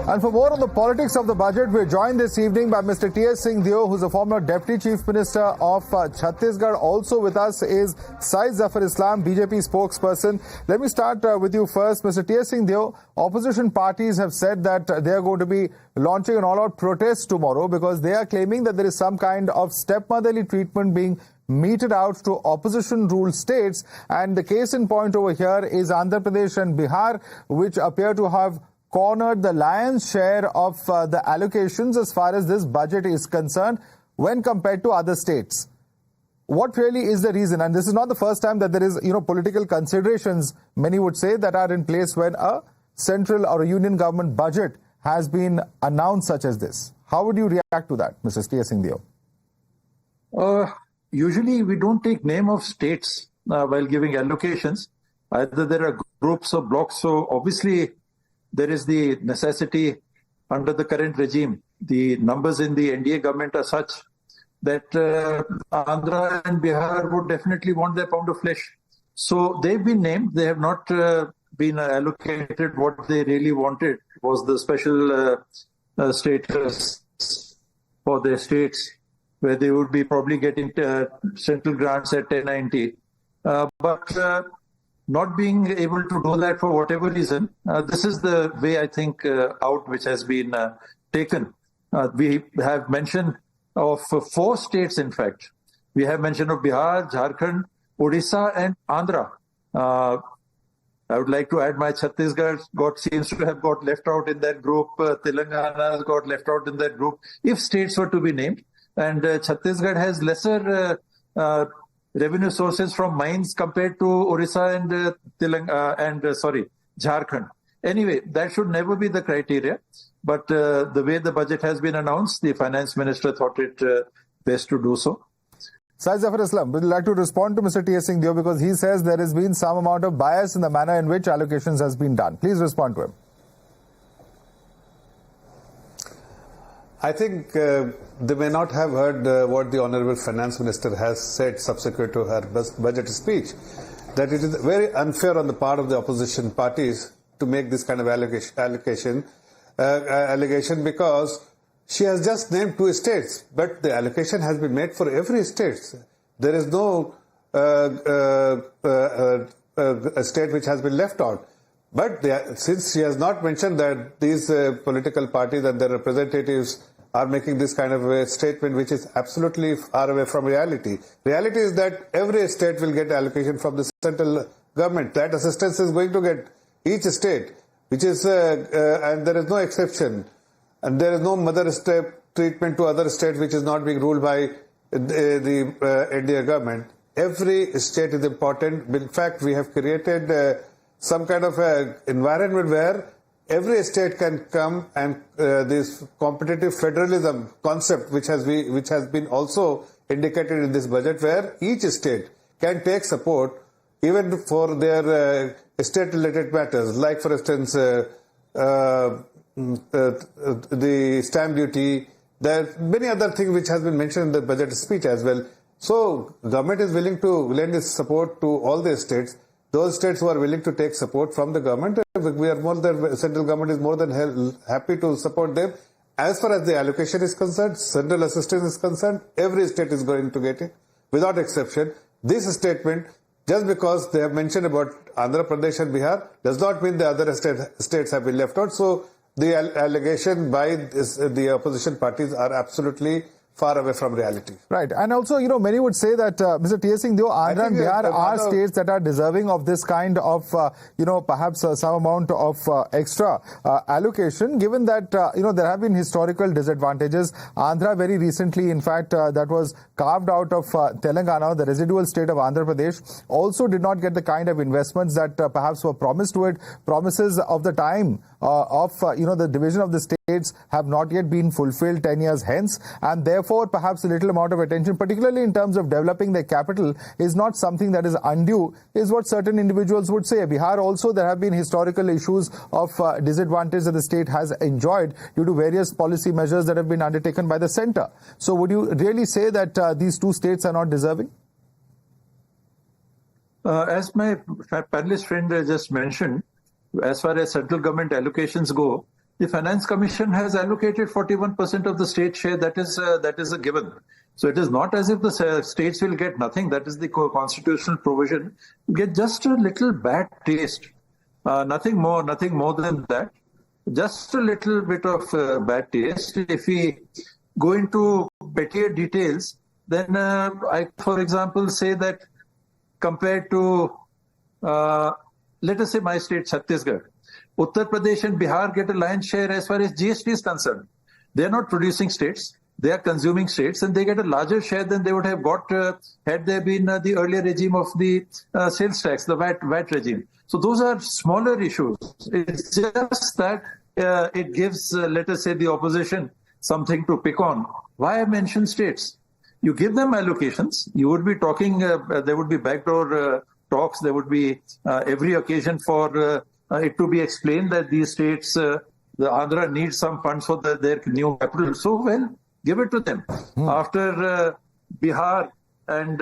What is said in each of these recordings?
And for more on the politics of the budget, we're joined this evening by Mr. T.S. Singh Deo, who's a former Deputy Chief Minister of Chhattisgarh. Also with us is Syed Zafar Islam, BJP spokesperson. Let me start with you first. Mr. T.S. Singh Deo, opposition parties have said that they are going to be launching an all-out protest tomorrow because they are claiming that there is some kind of stepmotherly treatment being meted out to opposition-ruled states. And the case in point over here is Andhra Pradesh and Bihar, which appear to have cornered the lion's share of the allocations as far as this budget is concerned when compared to other states. What really is the reason? And this is not the first time that there is, political considerations, many would say, that are in place when a central or a union government budget has been announced such as this. How would you react to that, Mr. T.S. Singh Deo? Usually we don't take name of states while giving allocations. Either there are groups or blocks. So obviously there is the necessity under the current regime. The numbers in the NDA government are such that Andhra and Bihar would definitely want their pound of flesh. So they've been named. They have not been allocated. What they really wanted was the special status for their states, where they would be probably getting central grants at 1090. But not being able to do that for whatever reason, this is the way I think out which has been taken. We have mention of 4 states, in fact. We have mention of Bihar, Jharkhand, Odisha and Andhra. I would like to add my Chhattisgarh seems to have got left out in that group. Telangana has got left out in that group. If states were to be named, and Chhattisgarh has lesser revenue sources from mines compared to Orissa and Jharkhand. Anyway, that should never be the criteria. But the way the budget has been announced, the finance minister thought it best to do so. Syed Zafar Islam, would you like to respond to Mr. T.S. Singh Deo because he says there has been some amount of bias in the manner in which allocations has been done. Please respond to him. I think they may not have heard what the Honourable Finance Minister has said subsequent to her budget speech, that it is very unfair on the part of the opposition parties to make this kind of allegation because she has just named 2 states, but the allocation has been made for every state. There is no a state which has been left out. But since she has not mentioned that these political parties and their representatives are making this kind of a statement which is absolutely far away from reality. Reality is that every state will get allocation from the central government. That assistance is going to get each state, which is, and there is no exception. And there is no mother step treatment to other states which is not being ruled by the NDA government. Every state is important. In fact, we have created some kind of environment where every state can come and this competitive federalism concept which has been also indicated in this budget, where each state can take support even for their state related matters, like for instance the stamp duty. There are many other things which has been mentioned in the budget speech as well. So government is willing to lend its support to all the states. Those states who are willing to take support from the government, central government is more than happy to support them. As far as the allocation is concerned, central assistance is concerned, every state is going to get it, without exception. This statement, just because they have mentioned about Andhra Pradesh and Bihar, does not mean the other states have been left out. So the allegation by the opposition parties are absolutely far away from reality. Right. And also, many would say that, Mr. T.S. Singh Deo, Andhra and Bihar are states that are deserving of this kind of, perhaps some amount of extra allocation, given that, there have been historical disadvantages. Andhra very recently, in fact, that was carved out of Telangana, the residual state of Andhra Pradesh, also did not get the kind of investments that perhaps were promised to it. Promises of the time of, the division of the states have not yet been fulfilled 10 years hence, and therefore perhaps a little amount of attention, particularly in terms of developing their capital, is not something that is undue, is what certain individuals would say. Bihar also, there have been historical issues of disadvantage that the state has enjoyed due to various policy measures that have been undertaken by the centre. So would you really say that these 2 states are not deserving? As my panelist friend just mentioned, as far as central government allocations go, the Finance Commission has allocated 41% of the state share. That is a given. So it is not as if the states will get nothing. That is the constitutional provision. You get just a little bad taste. Nothing more than that. Just a little bit of bad taste. If we go into pettier details, then I, for example, say that compared to, let us say my state, Chhattisgarh, Uttar Pradesh and Bihar get a lion's share as far as GST is concerned. They are not producing states. They are consuming states, and they get a larger share than they would have got had there been the earlier regime of the sales tax, the VAT regime. So those are smaller issues. It's just that it gives, let us say, the opposition something to pick on. Why I mention states? You give them allocations. You would be talking, there would be backdoor talks. There would be every occasion for it to be explained that these states, the Andhra needs some funds for their new capital. So, well, give it to them. After Bihar and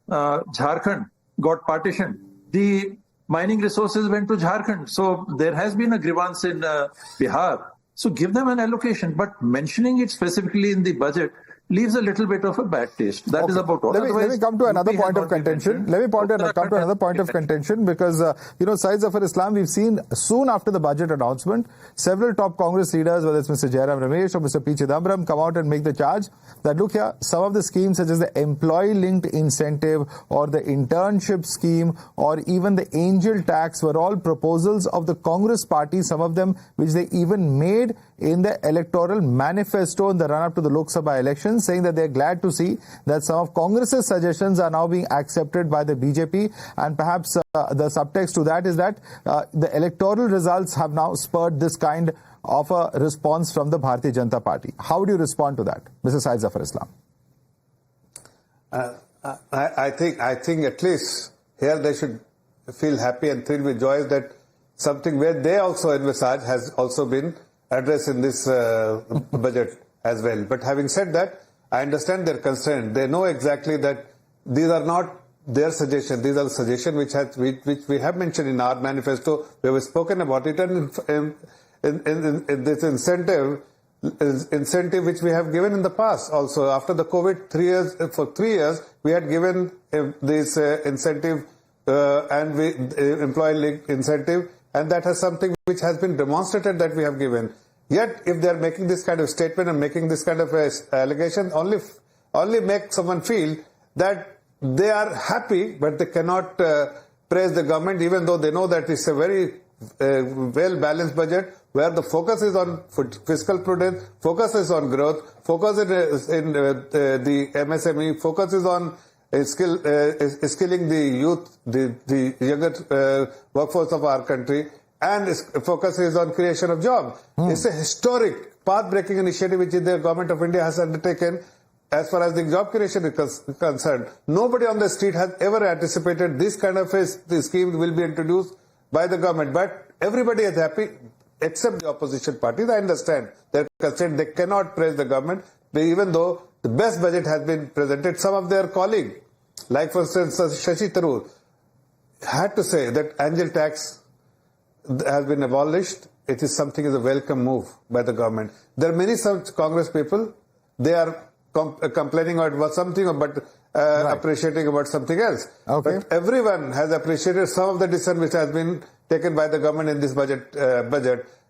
Jharkhand got partitioned, the mining resources went to Jharkhand. So there has been a grievance in Bihar. So give them an allocation, but mentioning it specifically in the budget leaves a little bit of a bad taste. That is about all. Let me come to another point of contention. Let me come to another point of contention because, Syed Zafar Islam, we've seen soon after the budget announcement, several top Congress leaders, whether it's Mr. Jairam Ramesh or Mr. P. Chidambaram, come out and make the charge that, look here, some of the schemes such as the employee-linked incentive or the internship scheme or even the angel tax were all proposals of the Congress party, some of them which they even made in the electoral manifesto in the run-up to the Lok Sabha elections, saying that they're glad to see that some of Congress's suggestions are now being accepted by the BJP. And perhaps the subtext to that is that the electoral results have now spurred this kind of a response from the Bharatiya Janata Party. How do you respond to that, Mr. Syed Zafar Islam? I think at least here they should feel happy and thrilled with joy that something where they also envisage has also been addressed in this budget as well. But having said that, I understand their concern. They know exactly that these are not their suggestions. These are the suggestions which we have mentioned in our manifesto. We have spoken about it, and in this incentive which we have given in the past also. After the COVID, for 3 years, we had given this incentive and employee-linked incentive, and that has something which has been demonstrated that we have given. Yet, if they are making this kind of statement and making this kind of allegation, only make someone feel that they are happy, but they cannot praise the government, even though they know that it's a very well-balanced budget, where the focus is on fiscal prudence, focus is on growth, focus is in the MSME, focus is on skilling the youth, the younger workforce of our country, and focus is on creation of jobs. It's a historic, path-breaking initiative which the government of India has undertaken as far as the job creation is concerned. Nobody on the street has ever anticipated this kind of scheme will be introduced by the government. But everybody is happy, except the opposition parties. I understand their concern. They cannot praise the government, even though the best budget has been presented. Some of their colleagues, like for instance Shashi Tharoor, had to say that angel tax has been abolished. It is something is a welcome move by the government. There are many such Congress people. They are complaining about something, but appreciating about something else. Okay. But everyone has appreciated some of the decision which has been taken by the government in this budget.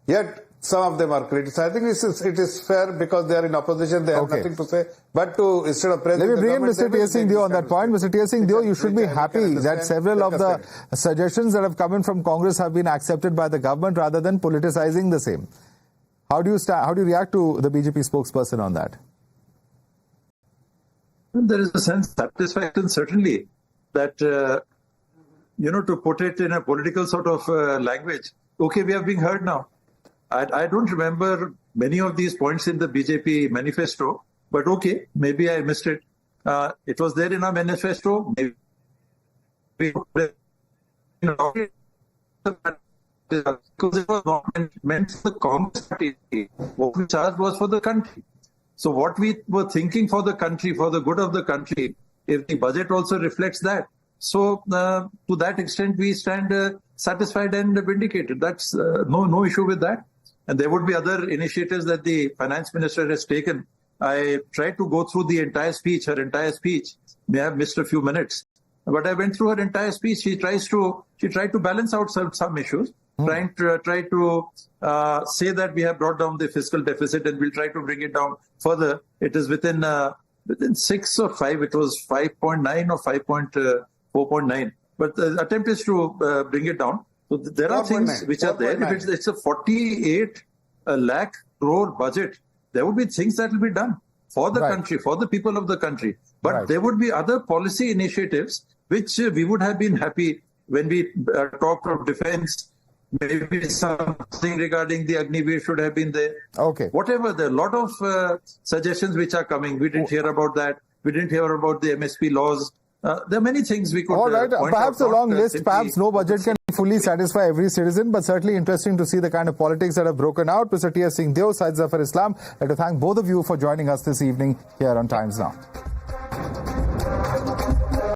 Yet some of them are criticizing. It is fair because they are in opposition. They have nothing to say. But to instead of praising let me bring in the Mr. T. S. Singh Deo on that point. Mr. T. S. Singh Deo, you should be happy that several of the suggestions that have come in from Congress have been accepted by the government rather than politicizing the same. How do you react to the BJP spokesperson on that? There is a sense of satisfaction, certainly, that, to put it in a political sort of language, okay, we are being heard now. I don't remember many of these points in the BJP manifesto, but okay, maybe I missed it. It was there in our manifesto. Maybe because it was not meant for the Congress party. What we charged was for the country. So what we were thinking for the country, for the good of the country, if the budget also reflects that. So to that extent, we stand satisfied and vindicated. That's no issue with that. And there would be other initiatives that the finance minister has taken. I tried to go through the entire speech, her entire speech. May have missed a few minutes. But I went through her entire speech. She tried to balance out some issues, try to say that we have brought down the fiscal deficit and we'll try to bring it down further. It is within 6 or 5. It was 5.9 or 4.9. But the attempt is to bring it down. So there are things which are there. If it's a 48 lakh crore budget, there would be things that will be done for the country, for the people of the country. But there would be other policy initiatives which we would have been happy when we talked of defense. Maybe something regarding the Agniveer should have been there. Okay. Whatever, there are a lot of suggestions which are coming. We didn't hear about that. We didn't hear about the MSP laws. There are many things we could All right. point Perhaps out, a long list, simply... perhaps no budget can fully satisfy every citizen, but certainly interesting to see the kind of politics that have broken out. Mr. T.S. Singh Deo, Syed Zafar Islam, I'd like to thank both of you for joining us this evening here on Times Now.